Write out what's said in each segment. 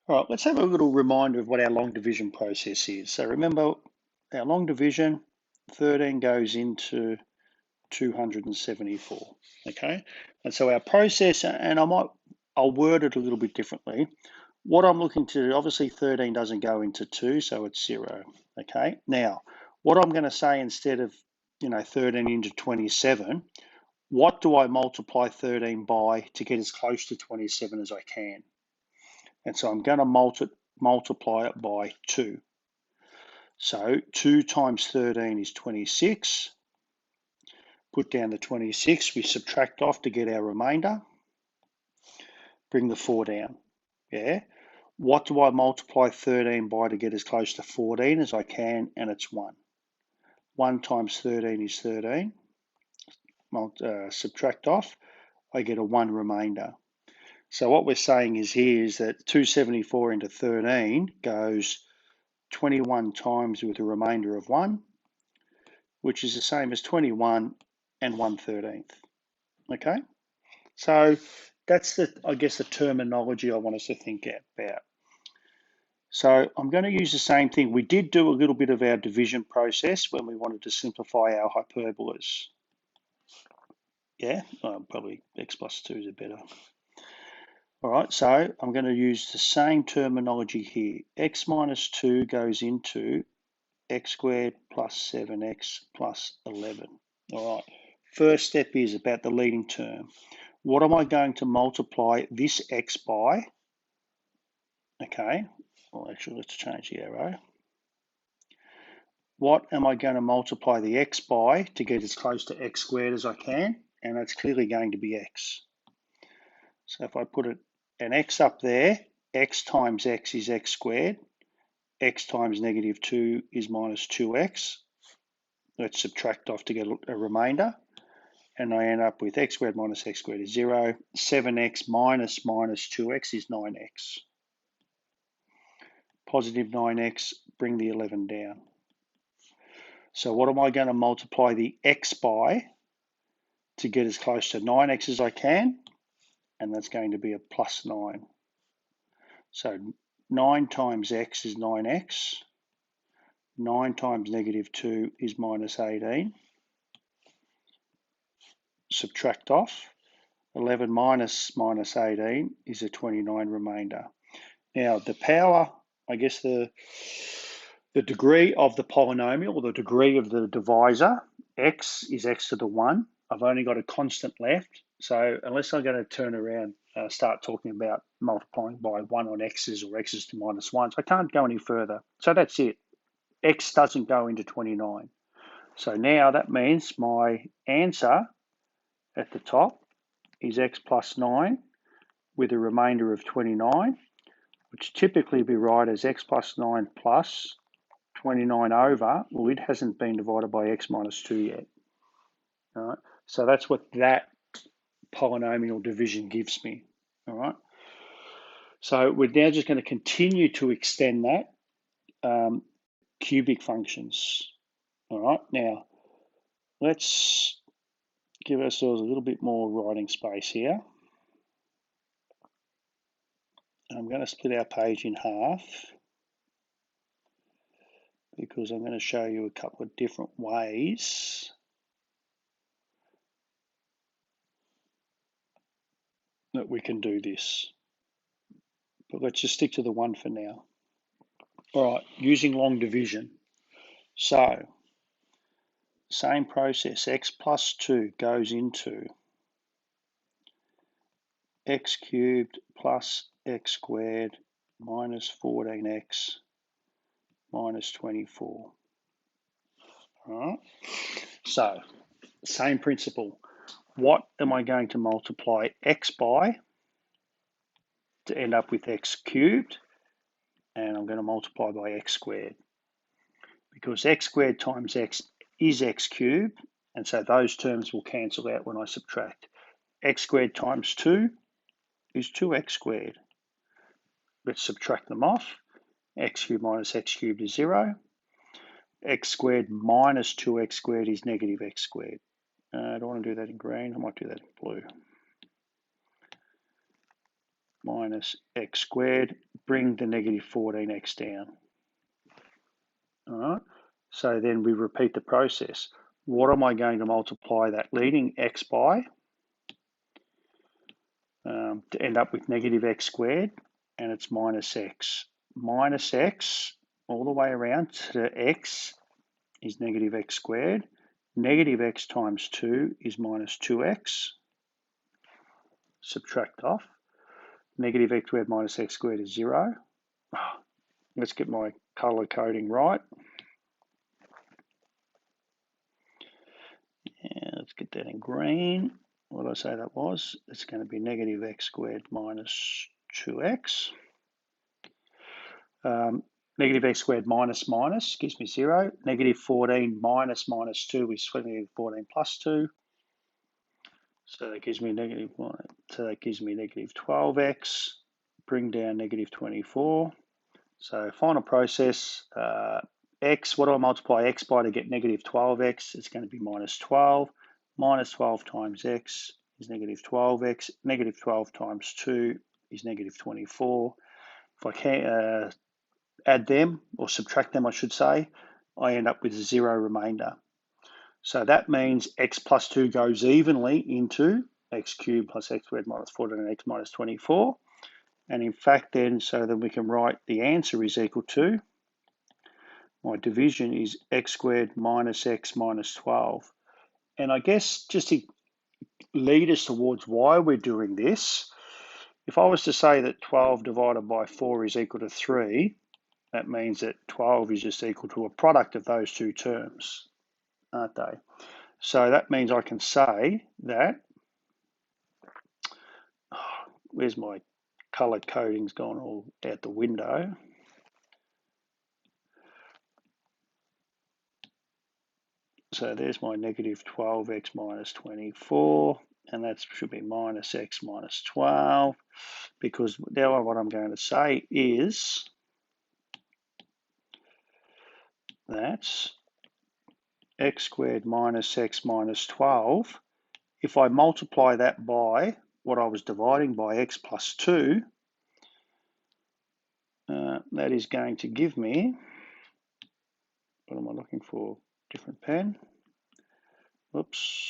All right, let's have a little reminder of what our long division process is. So remember, our long division, 13 goes into 274, okay? And so our process, and I'll word it a little bit differently. What I'm looking to do, obviously 13 doesn't go into 2, so it's 0, okay? Now, what I'm going to say instead of, 13 into 27, what do I multiply 13 by to get as close to 27 as I can? And so I'm going to multiply it by 2. So 2 times 13 is 26. Put down the 26, we subtract off to get our remainder. Bring the 4 down, yeah? What do I multiply 13 by to get as close to 14 as I can? And it's 1. 1 times 13 is 13. Subtract off, I get a 1 remainder. So what we're saying is here is that 274 into 13 goes 21 times with a remainder of 1, which is the same as 21 and 1/13. Okay? So that's the terminology I want us to think about. So I'm going to use the same thing. We did do a little bit of our division process when we wanted to simplify our hyperbolas. Yeah, probably x plus 2 is better. All right, so I'm going to use the same terminology here. X minus 2 goes into x squared plus 7x plus 11. All right, first step is about the leading term. What am I going to multiply this x by? Okay, well, actually, let's change the arrow. What am I going to multiply the x by to get as close to x squared as I can? And that's clearly going to be x. So if I put an x up there, x times x is x squared. X times negative 2 is minus 2x. Let's subtract off to get a remainder. And I end up with x squared minus x squared is 0. 7x minus 2x is 9x. Positive 9x, bring the 11 down. So what am I going to multiply the x by to get as close to 9x as I can? And that's going to be a plus 9. So 9 times x is 9x. 9 times negative 2 is minus 18. Subtract off. 11 minus 18 is a 29 remainder. Now the power, I guess the degree of the polynomial, or the degree of the divisor, x is x to the 1. I've only got a constant left. So unless I'm going to turn around and start talking about multiplying by 1 on x's or x's to minus 1s, I can't go any further. So that's it. X doesn't go into 29. So now that means my answer at the top is x plus 9 with a remainder of 29, which typically be right as x plus 9 plus 29 over, well, it hasn't been divided by x minus 2 yet. All right, so that's what that polynomial division gives me. All right, so we're now just going to continue to extend that cubic functions. All right, now let's give ourselves a little bit more writing space here. I'm going to split our page in half because I'm going to show you a couple of different ways that we can do this. But let's just stick to the one for now. All right, using long division. So, same process, x plus 2 goes into x cubed plus x squared minus 14x minus 24. All right, so same principle. What am I going to multiply x by to end up with x cubed? And I'm going to multiply by x squared, because x squared times x is x cubed, and so those terms will cancel out when I subtract. X squared times 2 is 2x squared. Let's subtract them off. X cubed minus x cubed is 0. X squared minus 2x squared is negative x squared. I don't want to do that in green, I might do that in blue. Minus x squared, bring the negative 14x down. All right, so then we repeat the process. What am I going to multiply that leading x by to end up with negative x squared? And it's minus x. Minus x all the way around to x is negative x squared. Negative x times 2 is minus 2x. Subtract off. Negative x squared minus x squared is 0. Let's get my color coding right. And let's get that in green. What did I say that was? It's going to be negative x squared minus 2x. Negative x squared minus minus gives me 0. Negative 14 minus minus 2 is negative 14 plus 2. So that gives me negative 1. So that gives me negative 12x. Bring down negative 24. So final process, x, what do I multiply x by to get negative 12x? It's going to be minus 12. Minus 12 times x is negative 12x. Negative 12 times 2 is negative 24. If I can add them, or subtract them I should say, I end up with a 0 remainder. So that means x plus 2 goes evenly into x cubed plus x squared minus 14 and x minus 24. And in fact then, so then we can write the answer is equal to, my division is x squared minus x minus 12. And I guess just to lead us towards why we're doing this, if I was to say that 12 divided by 4 is equal to 3, that means that 12 is just equal to a product of those two terms, aren't they? So that means I can say that, where's my colored coding's gone all out the window. So there's my negative 12x minus 24, and that should be minus x minus 12, because now what I'm going to say is that x squared minus x minus 12, if I multiply that by what I was dividing by x plus 2, that is going to give me, what am I looking for? Different pen. Oops.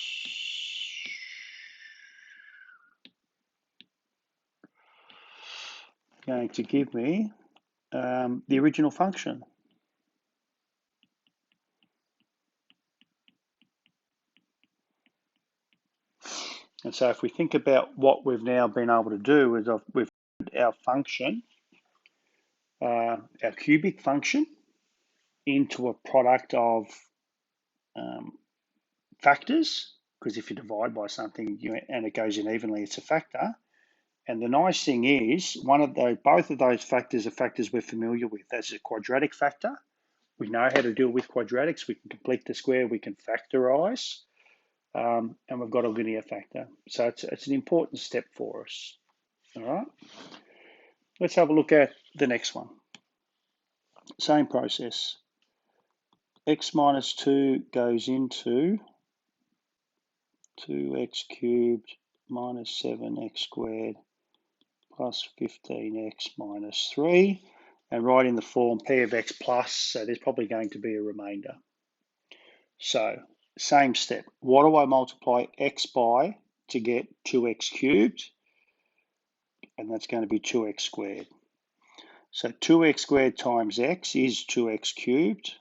Going to give me the original function. And so if we think about what we've now been able to do is we've put our function, our cubic function, into a product of factors, because if you divide by something and it goes in evenly, it's a factor. And the nice thing is, both of those factors are factors we're familiar with. That's a quadratic factor. We know how to deal with quadratics. We can complete the square. We can factorize. And we've got a linear factor. So it's an important step for us. All right. Let's have a look at the next one. Same process. X minus 2 goes into 2x cubed minus 7x squared plus 15x minus 3. And write in the form p of x plus, so there's probably going to be a remainder. So same step. What do I multiply x by to get 2x cubed? And that's going to be 2x squared. So 2x squared times x is 2x cubed.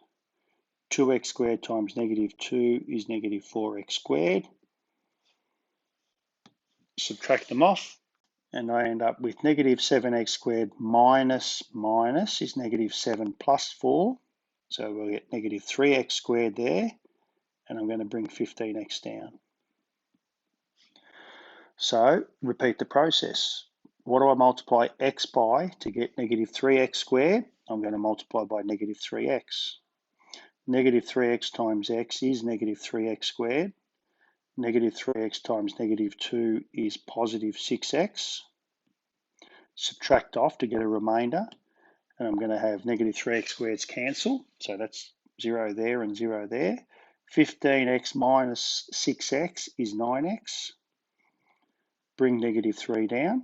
2x squared times negative 2 is negative 4x squared. Subtract them off, and I end up with negative 7x squared minus minus is negative 7 plus 4. So we'll get negative 3x squared there, and I'm going to bring 15x down. So repeat the process. What do I multiply x by to get negative 3x squared? I'm going to multiply by negative 3x. Negative 3x times x is negative 3x squared. Negative 3x times negative 2 is positive 6x. Subtract off to get a remainder, and I'm going to have negative 3x squareds cancel, so that's 0 there and 0 there. 15x minus 6x is 9x. Bring negative 3 down.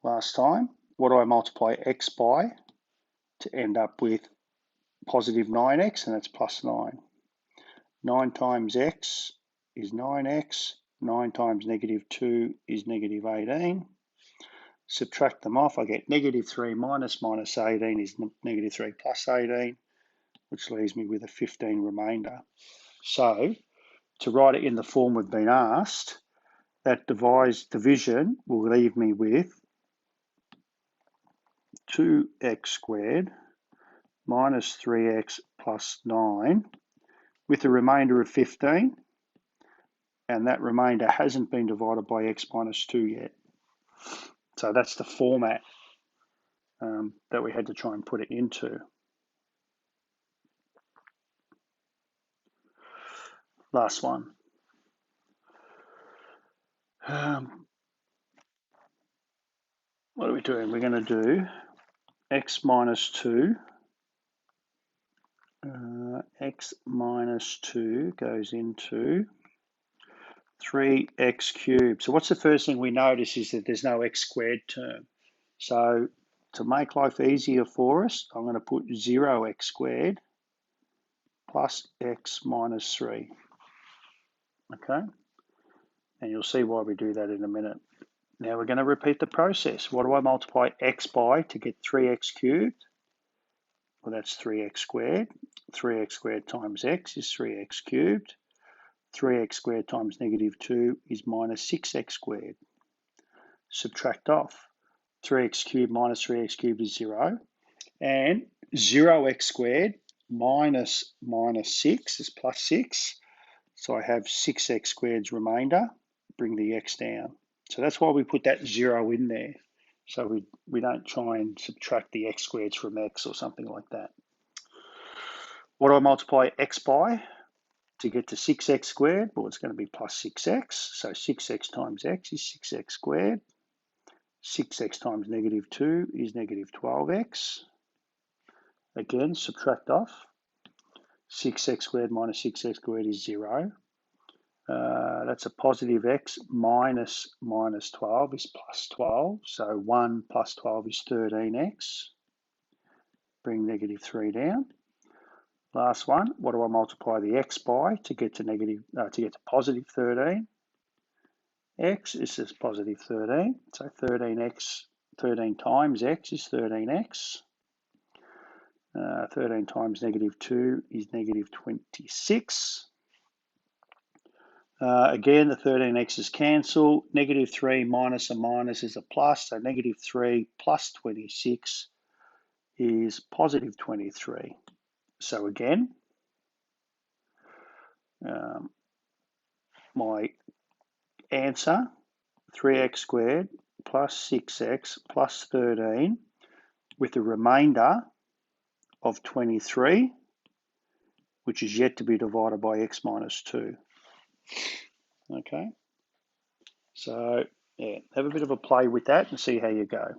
Last time, what do I multiply x by to end up with positive 9x, and that's plus 9. 9 times x is 9x. 9 times negative 2 is negative 18. Subtract them off, I get negative 3 minus 18 is negative 3 plus 18, which leaves me with a 15 remainder. So, to write it in the form we've been asked, that division will leave me with 2x squared minus 3x plus 9 with a remainder of 15, and that remainder hasn't been divided by x minus 2 yet. So that's the format that we had to try and put it into. Last one. What are we doing? We're going to do x minus 2. X minus 2 goes into 3x cubed. So what's the first thing we notice is that there's no x squared term. So to make life easier for us, I'm going to put 0x squared plus x minus 3. Okay? And you'll see why we do that in a minute. Now we're going to repeat the process. What do I multiply x by to get 3x cubed? Well, that's 3x squared. 3x squared times x is 3x cubed. 3x squared times negative 2 is minus 6x squared. Subtract off. 3x cubed minus 3x cubed is 0. And 0x squared minus 6 is plus 6. So I have 6x squared's remainder. Bring the x down. So that's why we put that 0 in there. So we don't try and subtract the x squareds from x or something like that. What do I multiply x by to get to 6x squared? Well, it's going to be plus 6x. So 6x times x is 6x squared. 6x times negative 2 is negative 12x. Again, subtract off. 6x squared minus 6x squared is 0. That's a positive x minus 12 is plus 12. So 1 plus 12 is 13x. Bring negative 3 down. Last one, what do I multiply the x by to get to positive 13? X is just positive 13. So 13 times x is 13x. 13 times negative 2 is negative 26. Again, the 13x's cancel. Negative 3 minus a minus is a plus. So negative 3 plus 26 is positive 23. So again, my answer, 3x squared plus 6x plus 13 with a remainder of 23, which is yet to be divided by x minus 2. Okay, so yeah, have a bit of a play with that and see how you go.